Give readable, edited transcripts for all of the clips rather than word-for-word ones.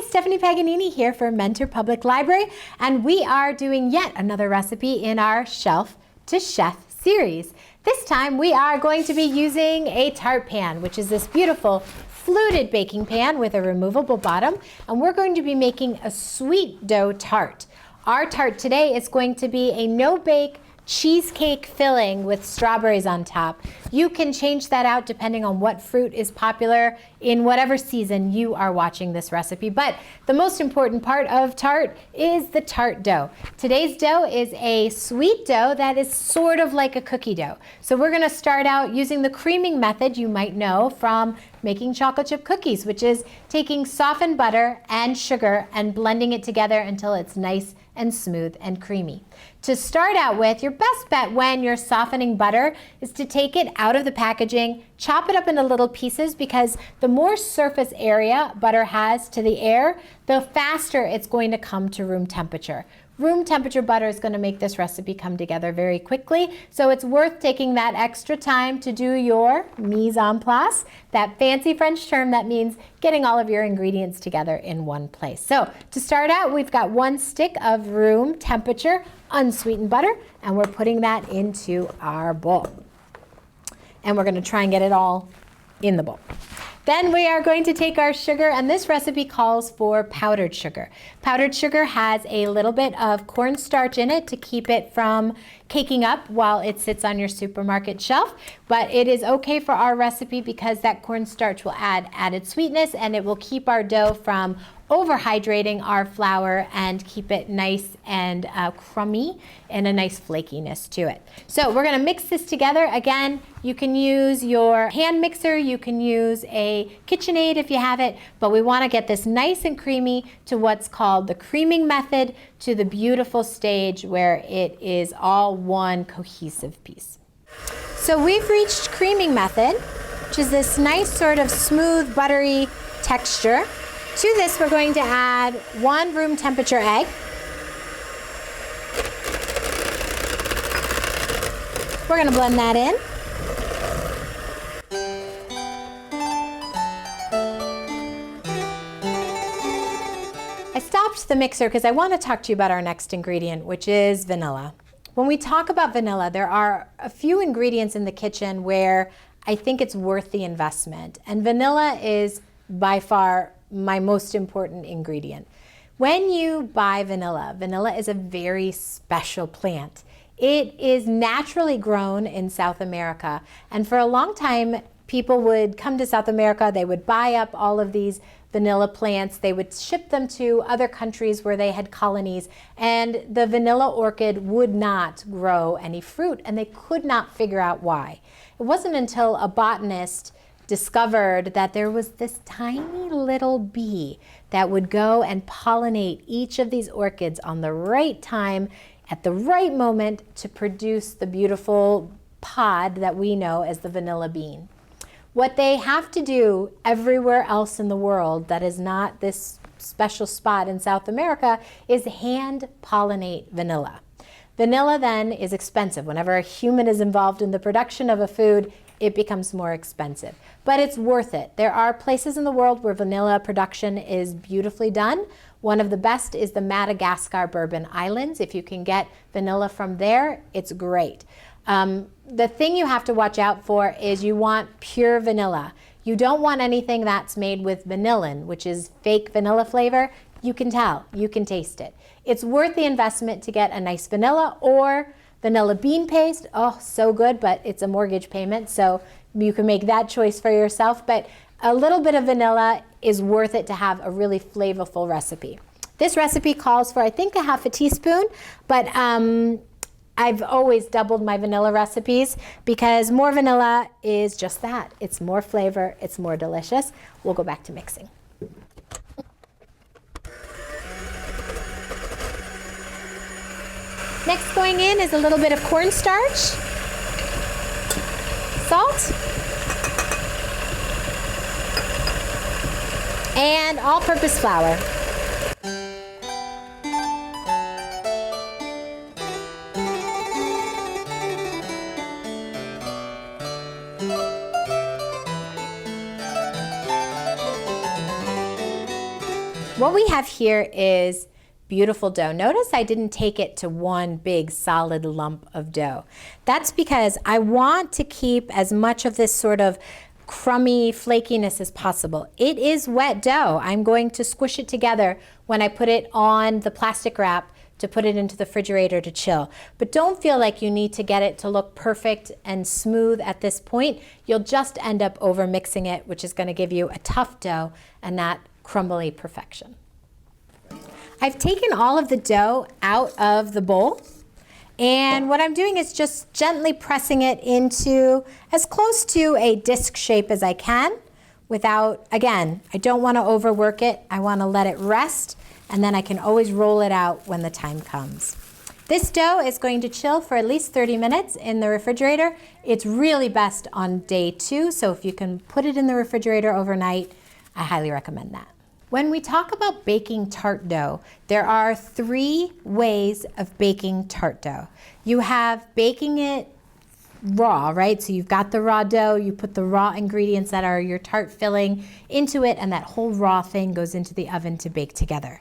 Hi, Stephanie Paganini here for Mentor Public Library, and we are doing yet another recipe in our Shelf to Chef series. This time we are going to be using a tart pan, which is this beautiful fluted baking pan with a removable bottom, and we're going to be making a sweet dough tart. Our tart today is going to be a no-bake cheesecake filling with strawberries on top. You can change that out depending on what fruit is popular in whatever season you are watching this recipe. But the most important part of tart is the tart dough. Today's dough is a sweet dough that is sort of like a cookie dough. So we're going to start out using the creaming method you might know from making chocolate chip cookies, which is taking softened butter and sugar and blending it together until it's nice and smooth and creamy. To start out with, your best bet when you're softening butter is to take it out of the packaging, chop it up into little pieces, because the more surface area butter has to the air, the faster it's going to come to room temperature. Room temperature butter is going to make this recipe come together very quickly, so it's worth taking that extra time to do your mise en place, that fancy French term that means getting all of your ingredients together in one place. So to start out, we've got 1 stick of room temperature unsweetened butter, and we're putting that into our bowl. And we're going to try and get it all in the bowl. Then we are going to take our sugar, and this recipe calls for powdered sugar. Powdered sugar has a little bit of cornstarch in it to keep it from caking up while it sits on your supermarket shelf, but it is okay for our recipe because that cornstarch will add added sweetness, and it will keep our dough from overhydrating our flour and keep it nice and crummy and a nice flakiness to it. So we're going to mix this together. Again, you can use your hand mixer, you can use a KitchenAid if you have it, but we want to get this nice and creamy to what's called the creaming method, to the beautiful stage where it is all one cohesive piece. So we've reached creaming method, which is this nice sort of smooth, buttery texture. To this, we're going to add 1 room temperature egg. We're going to blend that in. I stopped the mixer because I want to talk to you about our next ingredient, which is vanilla. When we talk about vanilla, there are a few ingredients in the kitchen where I think it's worth the investment, and vanilla is by far my most important ingredient. When you buy vanilla, vanilla is a very special plant. It is naturally grown in South America, and for a long time people would come to South America, they would buy up all of these vanilla plants, they would ship them to other countries where they had colonies, and the vanilla orchid would not grow any fruit, and they could not figure out why. It wasn't until a botanist discovered that there was this tiny little bee that would go and pollinate each of these orchids on the right time, at the right moment, to produce the beautiful pod that we know as the vanilla bean. What they have to do everywhere else in the world that is not this special spot in South America is hand pollinate vanilla. Vanilla then is expensive. Whenever a human is involved in the production of a food, it becomes more expensive. But it's worth it. There are places in the world where vanilla production is beautifully done. One of the best is the Madagascar Bourbon Islands. If you can get vanilla from there, it's great. The thing you have to watch out for is you want pure vanilla. You don't want anything that's made with vanillin, which is fake vanilla flavor. You can tell, you can taste it. It's worth the investment to get a nice vanilla or vanilla bean paste. Oh, so good, but it's a mortgage payment, so you can make that choice for yourself. But a little bit of vanilla is worth it to have a really flavorful recipe. This recipe calls for, I think, a half a teaspoon, but I've always doubled my vanilla recipes because more vanilla is just that. It's more flavor, it's more delicious. We'll go back to mixing. Next going in is a little bit of cornstarch, salt, and all-purpose flour. What we have here is beautiful dough. Notice I didn't take it to one big solid lump of dough. That's because I want to keep as much of this sort of crummy flakiness as possible. It is wet dough. I'm going to squish it together when I put it on the plastic wrap to put it into the refrigerator to chill. But don't feel like you need to get it to look perfect and smooth at this point. You'll just end up over mixing it, which is going to give you a tough dough and not crumbly perfection. I've taken all of the dough out of the bowl, and what I'm doing is just gently pressing it into as close to a disc shape as I can without, again, I don't want to overwork it. I want to let it rest, and then I can always roll it out when the time comes. This dough is going to chill for at least 30 minutes in the refrigerator. It's really best on day 2, so if you can put it in the refrigerator overnight, I highly recommend that. When we talk about baking tart dough, there are 3 ways of baking tart dough. You have baking it raw, right? So you've got the raw dough, you put the raw ingredients that are your tart filling into it, and that whole raw thing goes into the oven to bake together.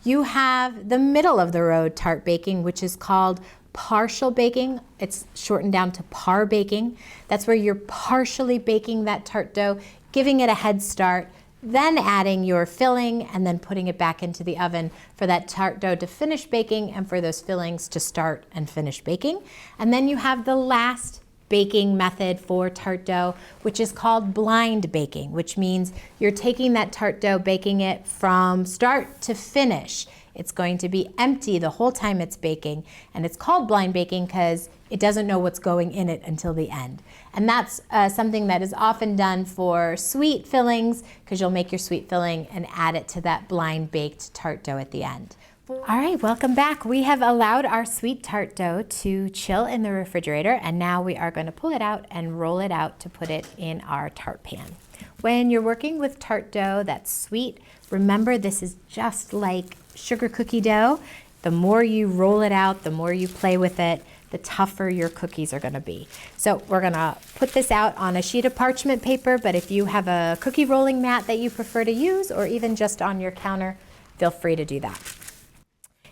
You have the middle of the road tart baking, which is called partial baking. It's shortened down to par baking. That's where you're partially baking that tart dough, giving it a head start, then adding your filling and then putting it back into the oven for that tart dough to finish baking and for those fillings to start and finish baking. And then you have the last baking method for tart dough, which is called blind baking, which means you're taking that tart dough, baking it from start to finish. It's going to be empty the whole time it's baking, and it's called blind baking because it doesn't know what's going in it until the end. And that's something that is often done for sweet fillings, because you'll make your sweet filling and add it to that blind baked tart dough at the end. All right, welcome back. We have allowed our sweet tart dough to chill in the refrigerator, and now we are going to pull it out and roll it out to put it in our tart pan. When you're working with tart dough that's sweet, remember this is just like sugar cookie dough. The more you roll it out, the more you play with it, the tougher your cookies are going to be. So we're going to put this out on a sheet of parchment paper, but if you have a cookie rolling mat that you prefer to use, or even just on your counter, feel free to do that.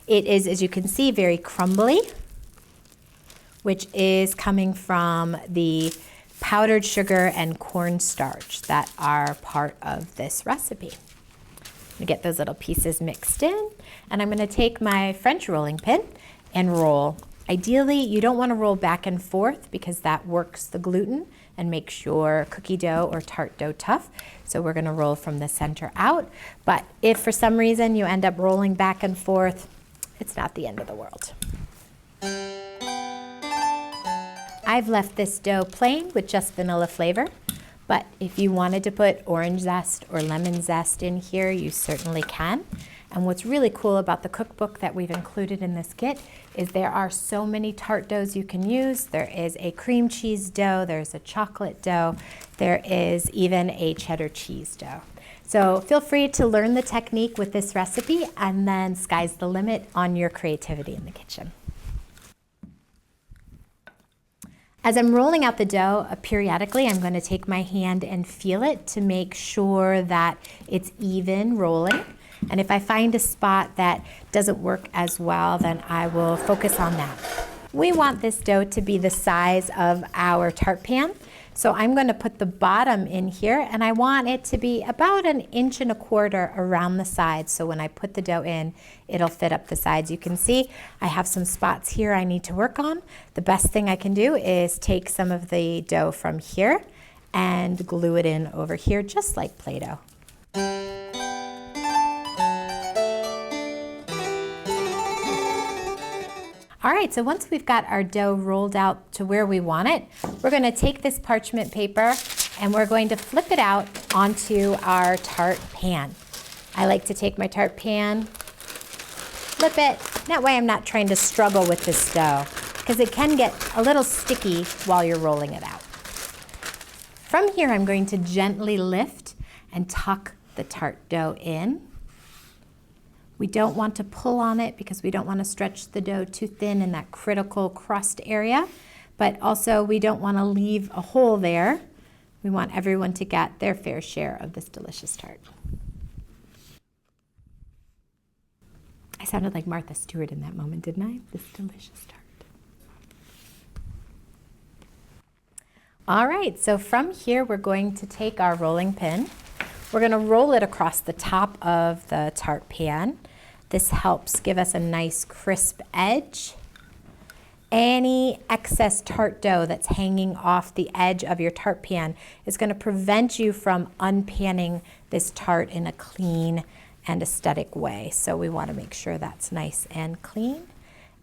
It is, as you can see, very crumbly, which is coming from the powdered sugar and cornstarch that are part of this recipe. I'm gonna get those little pieces mixed in, and I'm gonna take my French rolling pin and roll. Ideally, you don't wanna roll back and forth because that works the gluten and makes your cookie dough or tart dough tough. So we're gonna roll from the center out. But if for some reason you end up rolling back and forth, it's not the end of the world. I've left this dough plain with just vanilla flavor, but if you wanted to put orange zest or lemon zest in here, you certainly can. And what's really cool about the cookbook that we've included in this kit is there are so many tart doughs you can use. There is a cream cheese dough, there's a chocolate dough, there is even a cheddar cheese dough. So feel free to learn the technique with this recipe, and then sky's the limit on your creativity in the kitchen. As I'm rolling out the dough, periodically I'm going to take my hand and feel it to make sure that it's even rolling. And if I find a spot that doesn't work as well, then I will focus on that. We want this dough to be the size of our tart pan. So I'm going to put the bottom in here, and I want it to be about 1.25 inches around the sides. So when I put the dough in, it'll fit up the sides. You can see I have some spots here I need to work on. The best thing I can do is take some of the dough from here and glue it in over here, just like Play-Doh. All right, so once we've got our dough rolled out to where we want it, we're going to take this parchment paper and we're going to flip it out onto our tart pan. I like to take my tart pan, flip it. That way I'm not trying to struggle with this dough because it can get a little sticky while you're rolling it out. From here, I'm going to gently lift and tuck the tart dough in. We don't want to pull on it because we don't want to stretch the dough too thin in that critical crust area, but also we don't want to leave a hole there. We want everyone to get their fair share of this delicious tart. I sounded like Martha Stewart in that moment, didn't I? This delicious tart. All right, so from here we're going to take our rolling pin. We're going to roll it across the top of the tart pan. This helps give us a nice crisp edge. Any excess tart dough that's hanging off the edge of your tart pan is going to prevent you from unpanning this tart in a clean and aesthetic way. So we want to make sure that's nice and clean.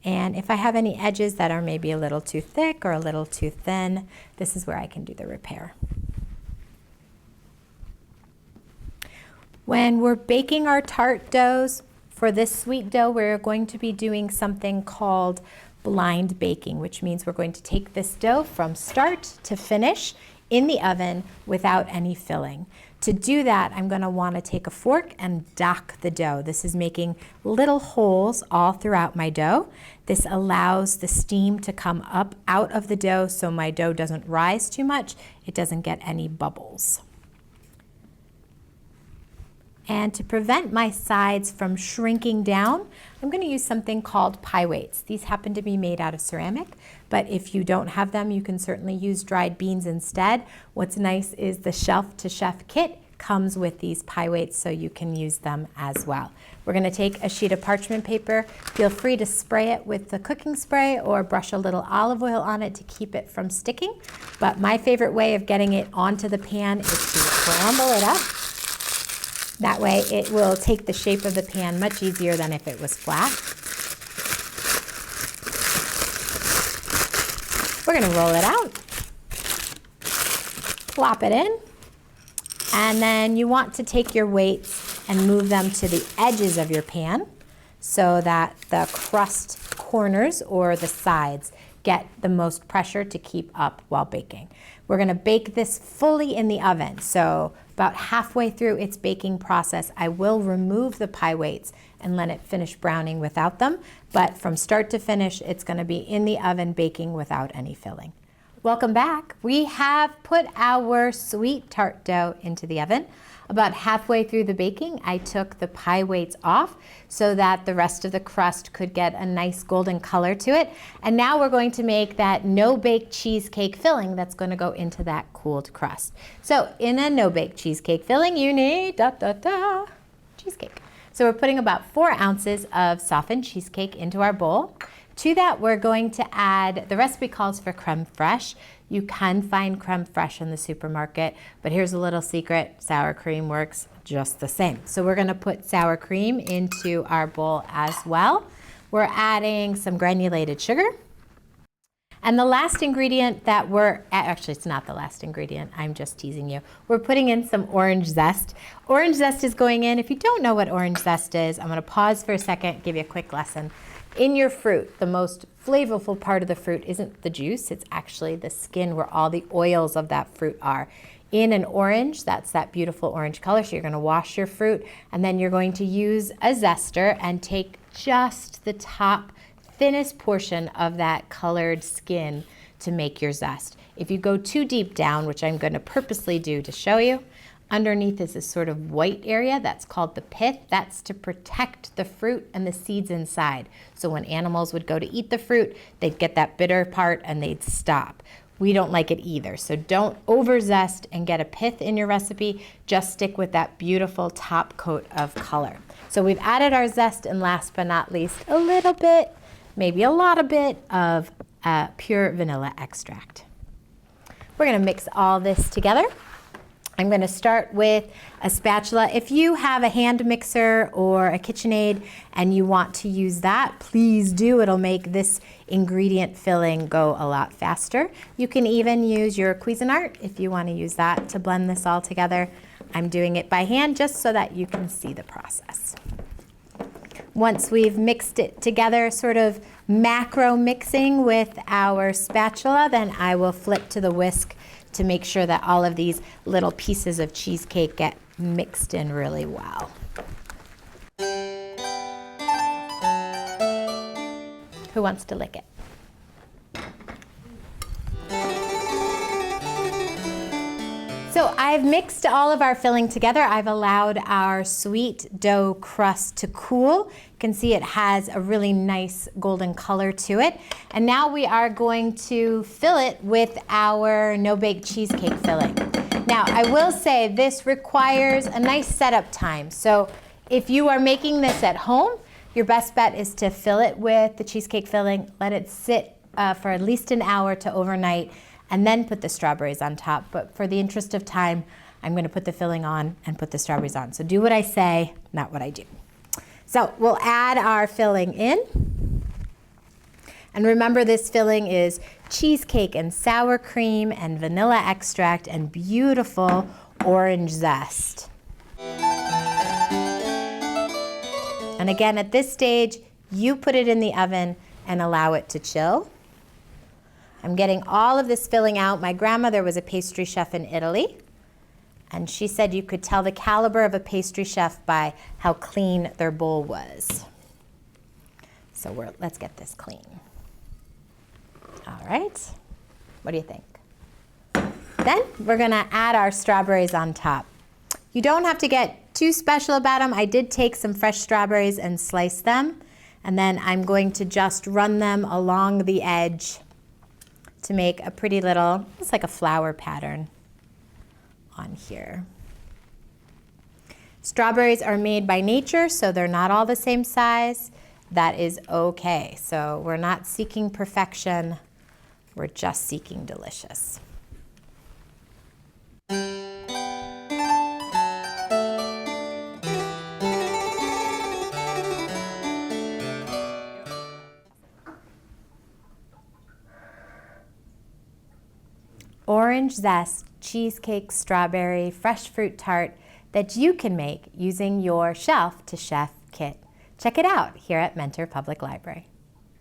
And if I have any edges that are maybe a little too thick or a little too thin, this is where I can do the repair. When we're baking our tart doughs, for this sweet dough, we're going to be doing something called blind baking, which means we're going to take this dough from start to finish in the oven without any filling. To do that, I'm going to want to take a fork and dock the dough. This is making little holes all throughout my dough. This allows the steam to come up out of the dough so my dough doesn't rise too much. It doesn't get any bubbles. And to prevent my sides from shrinking down, I'm going to use something called pie weights. These happen to be made out of ceramic, but if you don't have them, you can certainly use dried beans instead. What's nice is the Shelf to Chef kit comes with these pie weights, so you can use them as well. We're going to take a sheet of parchment paper. Feel free to spray it with the cooking spray or brush a little olive oil on it to keep it from sticking. But my favorite way of getting it onto the pan is to scramble it up. That way it will take the shape of the pan much easier than if it was flat. We're going to roll it out, plop it in, and then you want to take your weights and move them to the edges of your pan so that the crust corners or the sides get the most pressure to keep up while baking. We're going to bake this fully in the oven, so about halfway through its baking process, I will remove the pie weights and let it finish browning without them, but from start to finish, it's going to be in the oven baking without any filling. Welcome back. We have put our sweet tart dough into the oven. About halfway through the baking, I took the pie weights off so that the rest of the crust could get a nice golden color to it. And now we're going to make that no-bake cheesecake filling that's going to go into that cooled crust. So in a no-bake cheesecake filling, you need cheesecake. So we're putting about 4 ounces of softened cheesecake into our bowl. To that, we're going to add, the recipe calls for creme fraiche. You can find creme fraiche in the supermarket, but here's a little secret, sour cream works just the same. So we're gonna put sour cream into our bowl as well. We're adding some granulated sugar. And the last ingredient that actually it's not the last ingredient, I'm just teasing you. We're putting in some orange zest. Orange zest is going in. If you don't know what orange zest is, I'm gonna pause for a second, give you a quick lesson. In your fruit, the most flavorful part of the fruit isn't the juice, it's actually the skin where all the oils of that fruit are. In an orange, that's that beautiful orange color, so you're gonna wash your fruit and then you're going to use a zester and take just the top thinnest portion of that colored skin to make your zest. If you go too deep down, which I'm gonna purposely do to show you, underneath is this sort of white area that's called the pith. That's to protect the fruit and the seeds inside. So when animals would go to eat the fruit, they'd get that bitter part and they'd stop. We don't like it either. So don't over zest and get a pith in your recipe. Just stick with that beautiful top coat of color. So we've added our zest, and last but not least, a little bit, maybe a lot of bit of pure vanilla extract. We're gonna mix all this together. I'm going to start with a spatula. If you have a hand mixer or a KitchenAid and you want to use that, please do. It'll make this ingredient filling go a lot faster. You can even use your Cuisinart if you want to use that to blend this all together. I'm doing it by hand just so that you can see the process. Once we've mixed it together, sort of macro mixing with our spatula, then I will flip to the whisk to make sure that all of these little pieces of cheesecake get mixed in really well. Who wants to lick it? So I I've mixed all of our filling together. I've allowed our sweet dough crust to cool. You can see it has a really nice golden color to it. And now we are going to fill it with our no-bake cheesecake filling. Now, I will say this requires a nice setup time. So if you are making this at home, your best bet is to fill it with the cheesecake filling, let it sit for at least an hour to overnight, and then put the strawberries on top. But for the interest of time, I'm going to put the filling on and put the strawberries on. So do what I say, not what I do. So we'll add our filling in. And remember, this filling is cheesecake and sour cream and vanilla extract and beautiful orange zest. And again, at this stage, you put it in the oven and allow it to chill. I'm getting all of this filling out. My grandmother was a pastry chef in Italy, and she said you could tell the caliber of a pastry chef by how clean their bowl was. So let's get this clean. All right, what do you think? Then we're gonna add our strawberries on top. You don't have to get too special about them. I did take some fresh strawberries and slice them, and then I'm going to just run them along the edge to make a pretty little, it's like a flower pattern on here. Strawberries are made by nature, so they're not all the same size. That is okay. So we're not seeking perfection, we're just seeking delicious. Orange zest, cheesecake, strawberry, fresh fruit tart that you can make using your Shelf to Chef kit. Check it out here at Mentor Public Library.